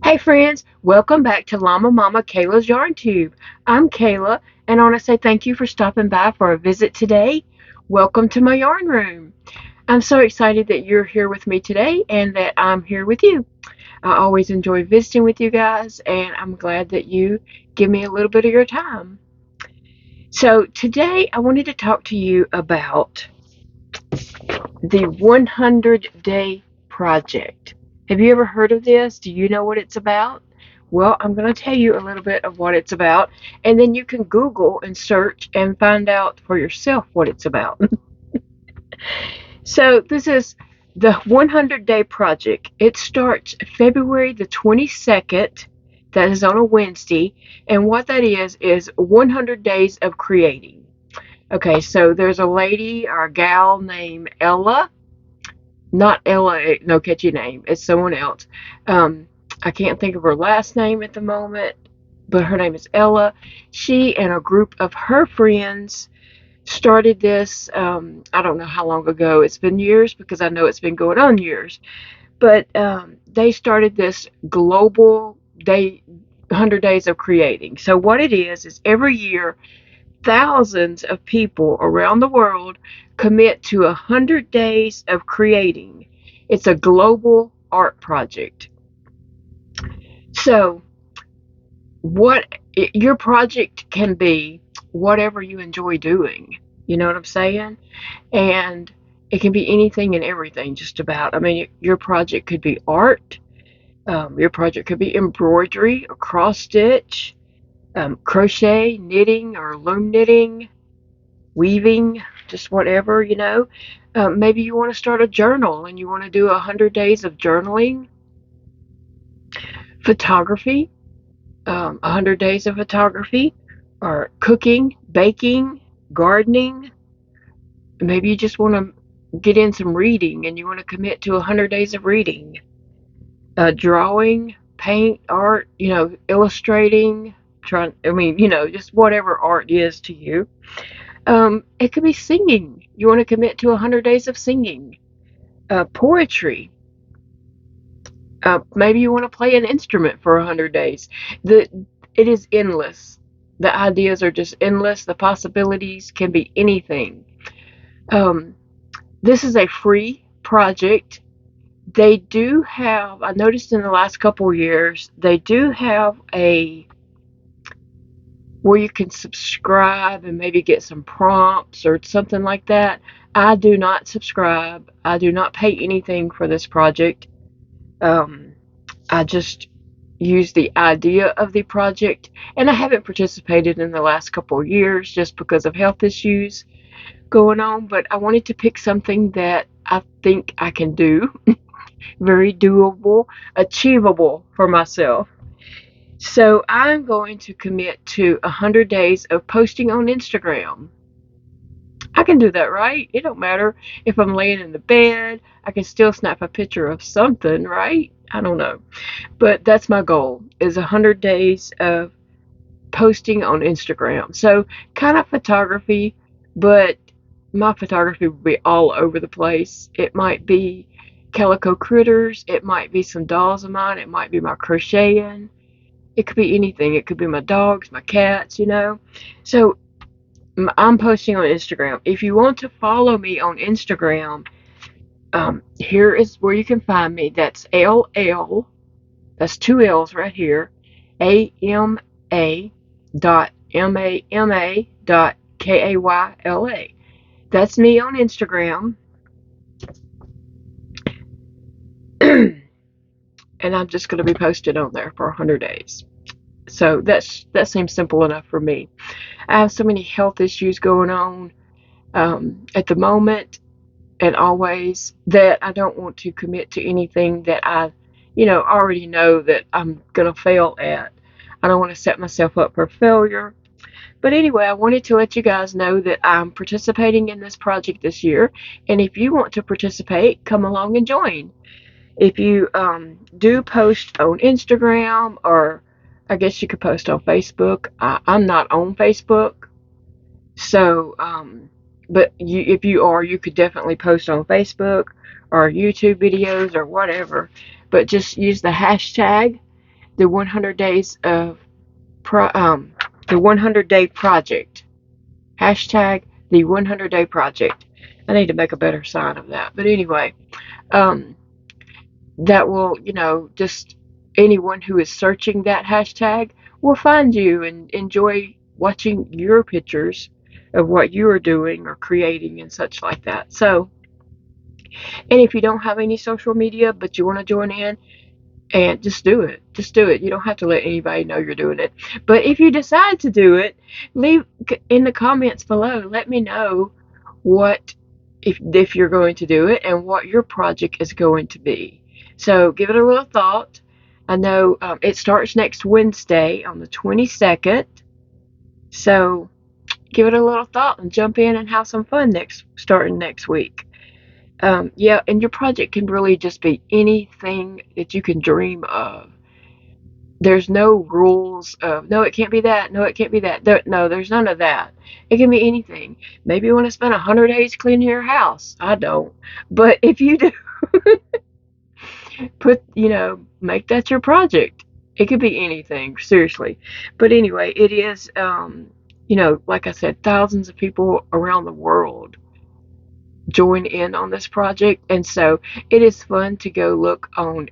Hey friends, welcome back to Llama Mama Kayla's Yarn Tube. I'm Kayla, and I want to say thank you for stopping by for a visit today. Welcome to my yarn room. I'm so excited that you're here with me today and that I'm here with you. I always enjoy visiting with you guys, and I'm glad that you give me a little bit of your time. So today I wanted to talk to you about the 100 Day Project. Have you ever heard of this? Do you know what it's about? Well, I'm going to tell you a little bit of what it's about, and then you can Google and search and find out for yourself what it's about. So, this is the 100 Day Project. It starts February the 22nd. That is on a Wednesday. And what that is 100 days of creating. Okay, so there's a lady or a gal named Ella, not Ella, no catchy name. It's someone else. Um, I can't think of her last name at the moment, but her name is Ella. She and a group of her friends started this. I don't know how long ago. It's been years because I know it's been going on years. But they started this global day, 100 days of creating. So what it is every year thousands of people around the world commit to 100 days of creating. It's a global art project. So, what your project can be whatever you enjoy doing. You know what I'm saying? And it can be anything and everything, just about. I mean, your project could be art, your project could be embroidery or cross stitch, crochet, knitting, or loom knitting, weaving, just whatever. Maybe you want to start a journal and you want to do 100 days of journaling, photography, 100 days of photography, or cooking, baking, gardening. Maybe you just want to get in some reading and you want to commit to 100 days of reading, drawing, paint, art, illustrating, just whatever art is to you. It could be singing. You want to commit to 100 days of singing. Poetry. Maybe you want to play an instrument for 100 days. The It is endless. The ideas are just endless. The possibilities can be anything. Um, this is a free project. They do have, I noticed in the last couple of years, they do have a where you can subscribe and maybe get some prompts or something like that. I do not subscribe. I do not pay anything for this project. Um, I just use the idea of the project, and I haven't participated in the last couple of years just because of health issues going on. But I wanted to pick something that I think I can do, very doable, achievable for myself. So I'm going to commit to 100 days of posting on Instagram. I can do that, right? It don't matter if I'm laying in the bed. I can still snap a picture of something, right? I don't know. But that's my goal, is 100 days of posting on Instagram. So kind of photography, but my photography will be all over the place. It might be calico critters. It might be some dolls of mine. It might be my crocheting. It could be anything. It could be my dogs, my cats. So I'm posting on Instagram. If you want to follow me on Instagram, here is where you can find me. That's LL, that's two L's right here, AMA dot MAMA dot KAYLA. That's me on Instagram. And I'm just going to be posted on there for 100 days. So that seems simple enough for me. I have so many health issues going on at the moment and always that I don't want to commit to anything that I already know that I'm going to fail at. I don't want to set myself up for failure. But anyway, I wanted to let you guys know that I'm participating in this project this year. And if you want to participate, come along and join. If you do post on Instagram, or I guess you could post on Facebook. I'm not on Facebook. So, but if you are, you could definitely post on Facebook or YouTube videos or whatever. But just use the hashtag the 100 days of the 100-day project. Hashtag the 100-day project. I need to make a better sign of that. But anyway, um, that will, just anyone who is searching that hashtag will find you and enjoy watching your pictures of what you are doing or creating and such like that. So, and if you don't have any social media but you want to join in, and just do it. Just do it. You don't have to let anybody know you're doing it. But if you decide to do it, leave in the comments below. Let me know what if you're going to do it and what your project is going to be. So give it a little thought. I know it starts next Wednesday on the 22nd. So give it a little thought and jump in and have some fun starting next week. Yeah, and your project can really just be anything that you can dream of. There's no rules of, no, it can't be that, no, it can't be that. No, there's none of that. It can be anything. Maybe you want to spend 100 days cleaning your house. I don't. But if you do, make that your project. It could be anything, seriously. But anyway, it is, like I said, thousands of people around the world join in on this project. And so it is fun to go look on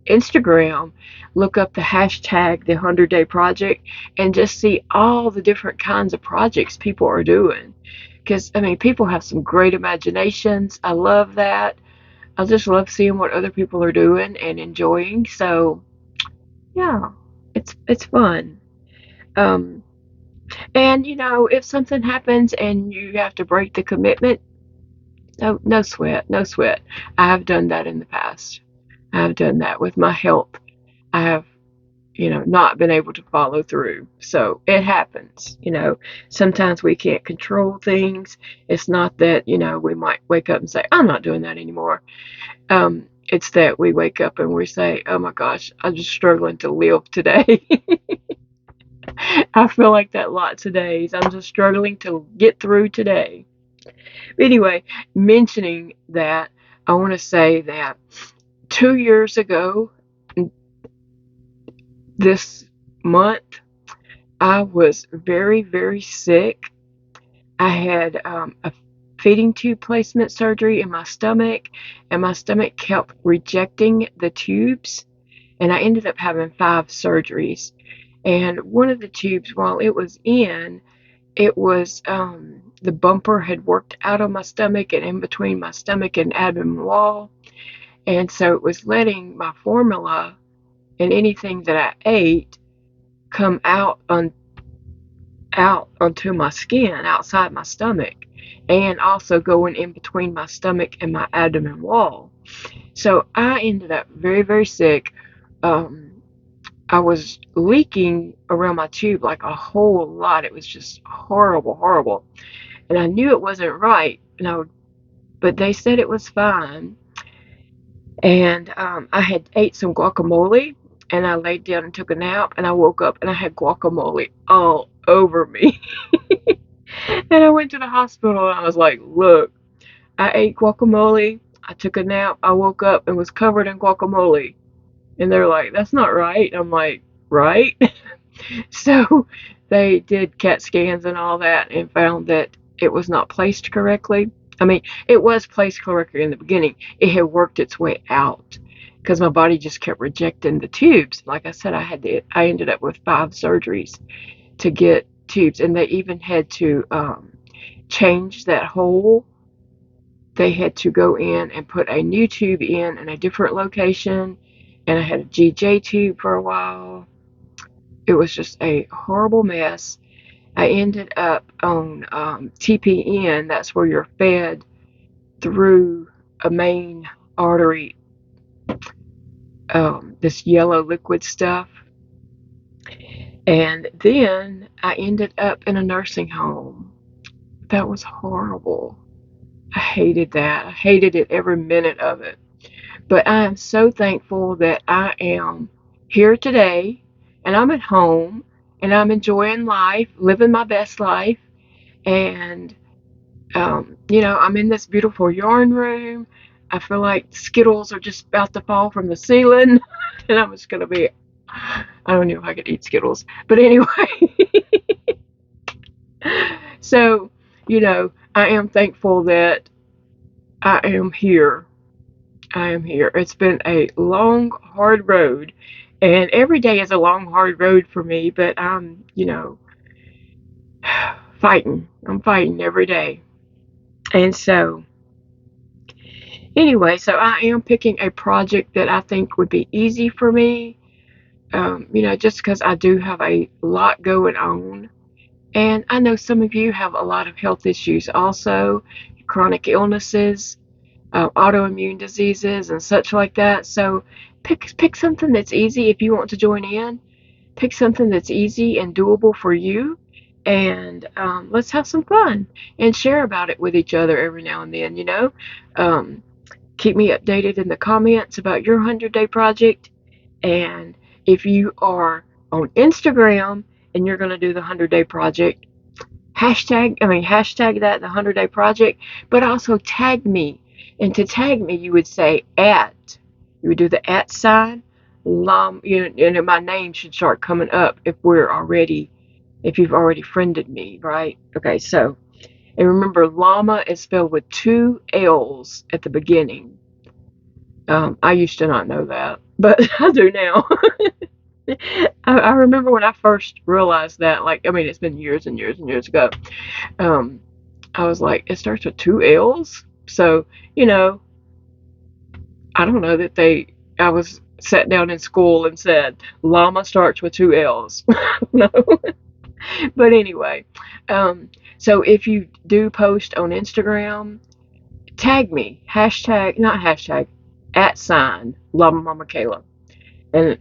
Instagram, look up the hashtag the 100-day project, and just see all the different kinds of projects people are doing. Because, people have some great imaginations. I love that. I just love seeing what other people are doing and enjoying. So, yeah, it's fun. Um, and, if something happens and you have to break the commitment, no sweat, no sweat. I have done that in the past. I have done that with my health. I have not been able to follow through. So it happens. Sometimes we can't control things. It's not that, we might wake up and say, I'm not doing that anymore. It's that we wake up and we say, oh my gosh, I'm just struggling to live today. I feel like that lots of days. I'm just struggling to get through today. Anyway, mentioning that, I want to say that 2 years ago, this month, I was very, very sick. I had a feeding tube placement surgery in my stomach, and my stomach kept rejecting the tubes, and I ended up having 5 surgeries. And one of the tubes, while it was in, it was the bumper had worked out of my stomach and in between my stomach and abdomen wall, and so it was letting my formula and anything that I ate come out onto my skin outside my stomach, and also going in between my stomach and my abdomen wall. So I ended up very, very sick. I was leaking around my tube like a whole lot. It was just horrible, horrible. And I knew it wasn't right, but they said it was fine. And I had ate some guacamole, and I laid down and took a nap, and I woke up and I had guacamole all over me. And I went to the hospital and I was like, look, I ate guacamole, I took a nap, I woke up and was covered in guacamole. And they're like, that's not right. I'm like, right? So they did CAT scans and all that and found that it was not placed correctly. It was placed correctly in the beginning. It had worked its way out because my body just kept rejecting the tubes. Like I said, I ended up with 5 surgeries to get tubes, and they even had to change that hole. They had to go in and put a new tube in a different location, and I had a GJ tube for a while. It was just a horrible mess. I ended up on TPN. That's where you're fed through a main artery, this yellow liquid stuff. And then I ended up in a nursing home. That was horrible. I hated that. I hated it every minute of it. But I am so thankful that I am here today, and I'm at home, and I'm enjoying life, living my best life. And, I'm in this beautiful yarn room. I feel like Skittles are just about to fall from the ceiling, and I'm just going to be I don't know if I could eat Skittles. But anyway, so, I am thankful that I am here. I am here. It's been a long, hard road, and every day is a long, hard road for me, but I'm, fighting. I'm fighting every day. And so, anyway, so I am picking a project that I think would be easy for me, just because I do have a lot going on. And I know some of you have a lot of health issues also, chronic illnesses, autoimmune diseases, and such like that. So pick something that's easy if you want to join in. Pick something that's easy and doable for you, and let's have some fun and share about it with each other every now and then. Um, keep me updated in the comments about your 100-day project, and if you are on Instagram and you're going to do the 100-day project, hashtag that, the 100-day project, but also tag me. And to tag me, you would say you would do the at sign, and my name should start coming up if you've already friended me, right? Okay, so, and remember, llama is spelled with 2 L's at the beginning. I used to not know that, but I do now. I remember when I first realized that, it's been years and years and years ago. Um, I was like, it starts with 2 L's? So, I don't know I was sat down in school and said, llama starts with 2 L's. No. But anyway, so if you do post on Instagram, tag me, not hashtag, at sign, llamamamakayla. And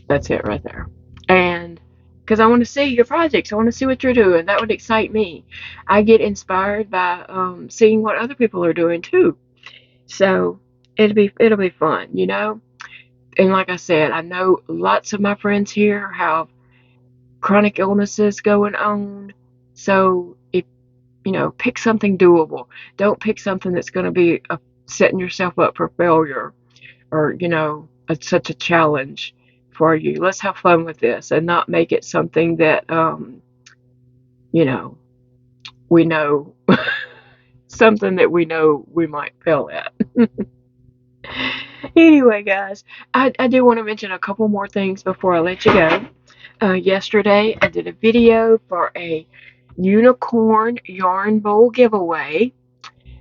that's it right there. And because I want to see your projects, I want to see what you're doing. That would excite me. I get inspired by seeing what other people are doing too. So it'll be fun, And like I said, I know lots of my friends here have chronic illnesses going on. So if pick something doable. Don't pick something that's going to be setting yourself up for failure, or such a challenge for you. Let's have fun with this and not make it something that you know we know something that we know we might fail at. Anyway, guys, I do want to mention a couple more things before I let you go. Yesterday, I did a video for a unicorn yarn bowl giveaway.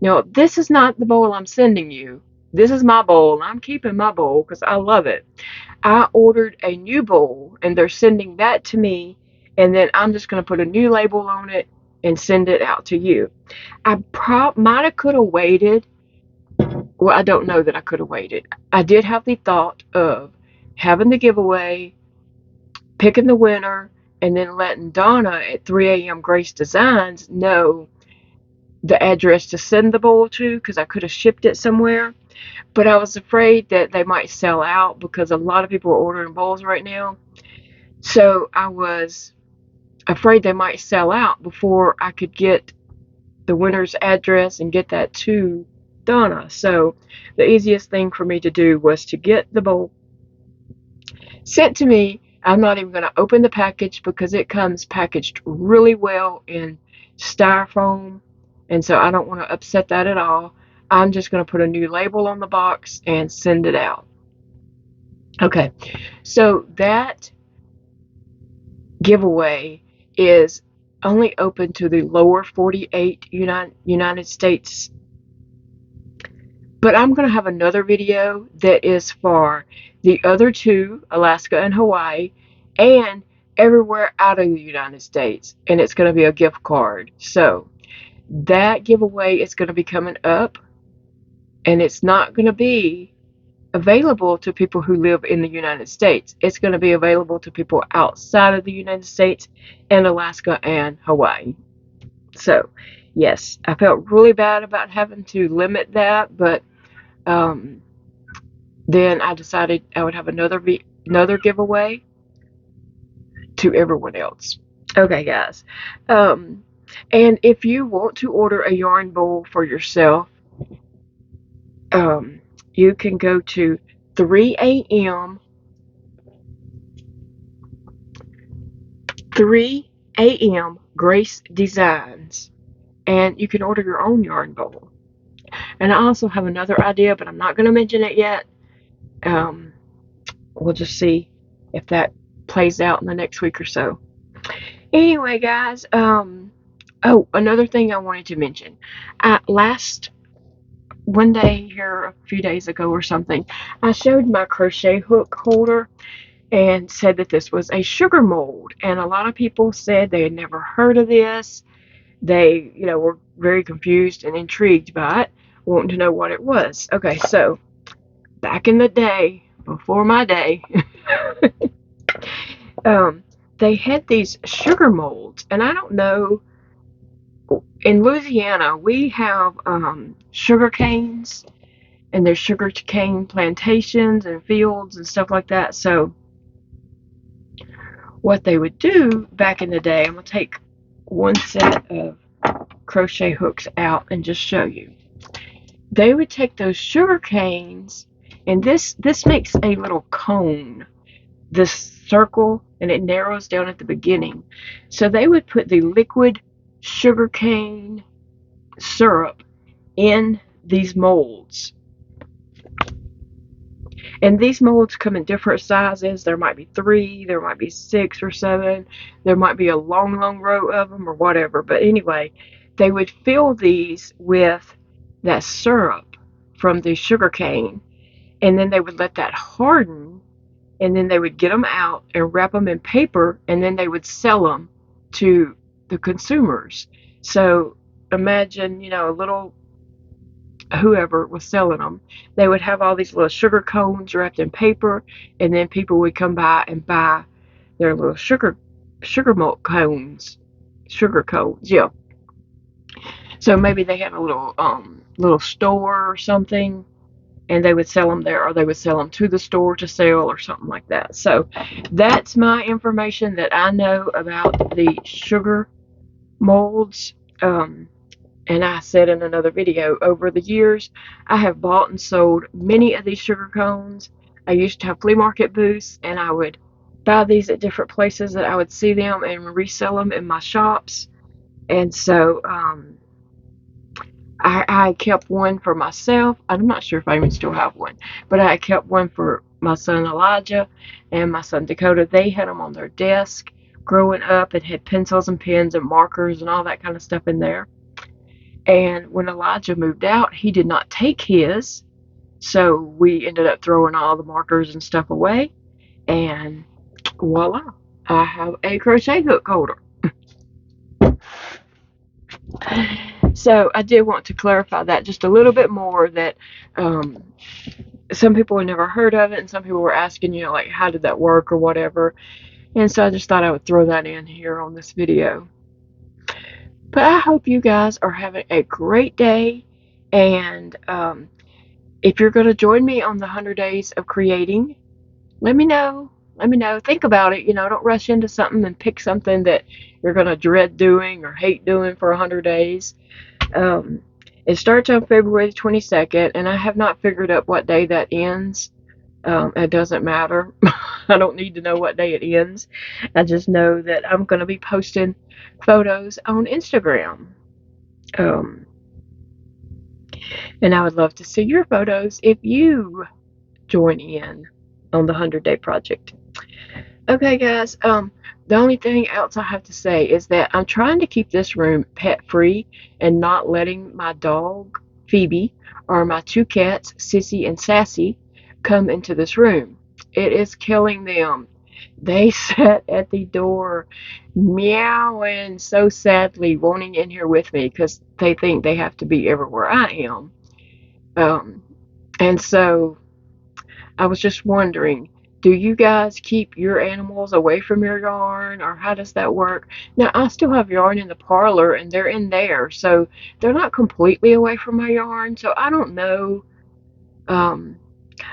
Now, this is not the bowl I'm sending you. This is my bowl. I'm keeping my bowl because I love it. I ordered a new bowl, and they're sending that to me, and then I'm just going to put a new label on it and send it out to you. I might have could have waited. Well, I don't know that I could have waited. I did have the thought of having the giveaway, picking the winner, and then letting Donna at 3 a.m. Grace Designs know the address to send the bowl to, because I could have shipped it somewhere. But I was afraid that they might sell out because a lot of people are ordering bowls right now. So I was afraid they might sell out before I could get the winner's address and get that to Donna. So the easiest thing for me to do was to get the bowl sent to me. I'm not even going to open the package because it comes packaged really well in styrofoam, and so I don't want to upset that at all. I'm just going to put a new label on the box and send it out. Okay, so that giveaway is only open to the lower 48 United States. But I'm going to have another video that is for the other 2, Alaska and Hawaii, and everywhere out of the United States. And it's going to be a gift card. So that giveaway is going to be coming up, and it's not going to be available to people who live in the United States. It's going to be available to people outside of the United States and Alaska and Hawaii. So, yes, I felt really bad about having to limit that, but then I decided I would have another giveaway to everyone else. Okay, guys. And if you want to order a yarn bowl for yourself, you can go to 3am 3 a.m. Grace Designs, and you can order your own yarn bowl. And I also have another idea, but I'm not going to mention it yet. Um, we'll just see if that plays out in the next week or so. Anyway, guys, oh, another thing I wanted to mention. Last one day here a few days ago or something, I showed my crochet hook holder and said that this was a sugar mold. And a lot of people said they had never heard of this. They, were very confused and intrigued by it, wanting to know what it was. Okay, so back in the day, before my day, um, they had these sugar molds, and I don't know. In Louisiana, we have sugar canes, and there's sugar cane plantations and fields and stuff like that. So what they would do back in the day, I'm going to take one set of crochet hooks out and just show you. They would take those sugar canes, and this makes a little cone, this circle, and it narrows down at the beginning. So they would put the liquid sugar cane syrup in these molds. And these molds come in different sizes. There might be 3, there might be 6 or 7, there might be a long row of them or whatever. But anyway, they would fill these with that syrup from the sugar cane, and then they would let that harden, and then they would get them out and wrap them in paper, and then they would sell them to the consumers. So imagine, a little, whoever was selling them, they would have all these little sugar cones wrapped in paper, and then people would come by and buy their little sugar milk cones, sugar cones, yeah. So maybe they had a little store or something, and they would sell them there, or they would sell them to the store to sell or something like that. So that's my information that I know about the sugar molds. And I said in another video, over the years, I have bought and sold many of these sugar cones. I used to have flea market booths, and I would buy these at different places that I would see them and resell them in my shops. And so I kept one for myself. I'm not sure if I even still have one, but I kept one for my son Elijah and my son Dakota. They had them on their desk growing up. It had pencils and pens and markers and all that kind of stuff in there. And when Elijah moved out, he did not take his, so we ended up throwing all the markers and stuff away, and voila, I have a crochet hook holder. So I did want to clarify that just a little bit more, that some people had never heard of it, and some people were asking, like, how did that work or whatever. And so I just thought I would throw that in here on this video. But I hope you guys are having a great day, and if you're going to join me on the 100 days of creating, let me know. Let me know. Think about it. Don't rush into something and pick something that you're going to dread doing or hate doing for 100 days. It starts on February 22nd, and I have not figured out what day that ends. It doesn't matter. I don't need to know what day it ends. I just know that I'm going to be posting photos on Instagram. And I would love to see your photos if you join in on the 100-day project. Okay, guys, the only thing else I have to say is that I'm trying to keep this room pet-free and not letting my dog, Phoebe, or my 2 cats, Sissy and Sassy, come into this room. It is killing them. They sat at the door meowing so sadly, wanting in here with me because they think they have to be everywhere I am. And so I was just wondering, do you guys keep your animals away from your yarn, or how does that work? Now, I still have yarn in the parlor, and they're in there, so they're not completely away from my yarn, so I don't know.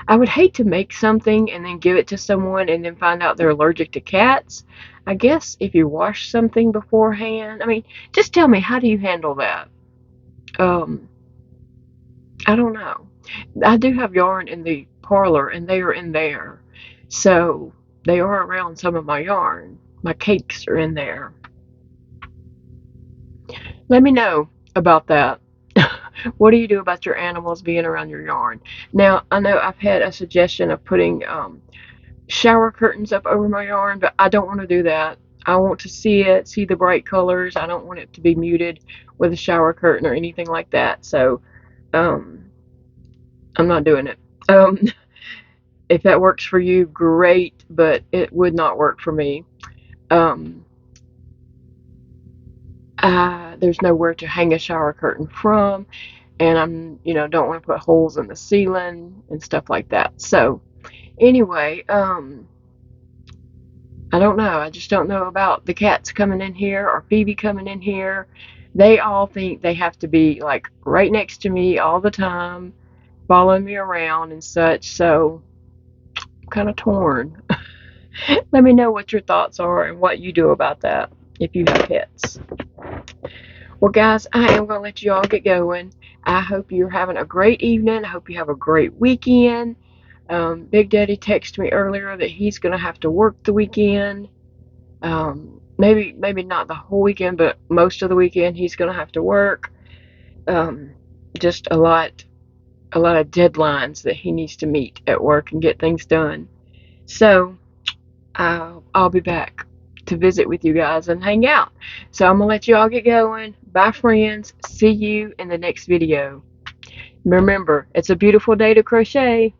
I would hate to make something and then give it to someone and then find out they're allergic to cats. I guess if you wash something beforehand, just tell me, how do you handle that? I don't know. I do have yarn in the parlor, and they are in there, so they are around some of my yarn. my cakes are in there. Let me know about that. What do you do about your animals being around your yarn? Now, I know I've had a suggestion of putting shower curtains up over my yarn, but I don't want to do that. I want to see it, see the bright colors. I don't want it to be muted with a shower curtain or anything like that. So, um, I'm not doing it. Um, if that works for you, great, but it would not work for me. Um, there's nowhere to hang a shower curtain from, and don't want to put holes in the ceiling and stuff like that. So, anyway, I don't know. I just don't know about the cats coming in here or Phoebe coming in here. They all think they have to be like right next to me all the time, following me around and such. So I'm kind of torn. Let me know what your thoughts are and what you do about that if you have pets. Well, guys, I am going to let you all get going. I hope you're having a great evening. I hope you have a great weekend. Big Daddy texted me earlier that he's going to have to work the weekend. Maybe not the whole weekend, but most of the weekend he's going to have to work. Just a lot of deadlines that he needs to meet at work and get things done. So I'll be back to visit with you guys and hang out. So I'm gonna let you all get going. Bye, friends. See you in the next video. Remember, it's a beautiful day to crochet.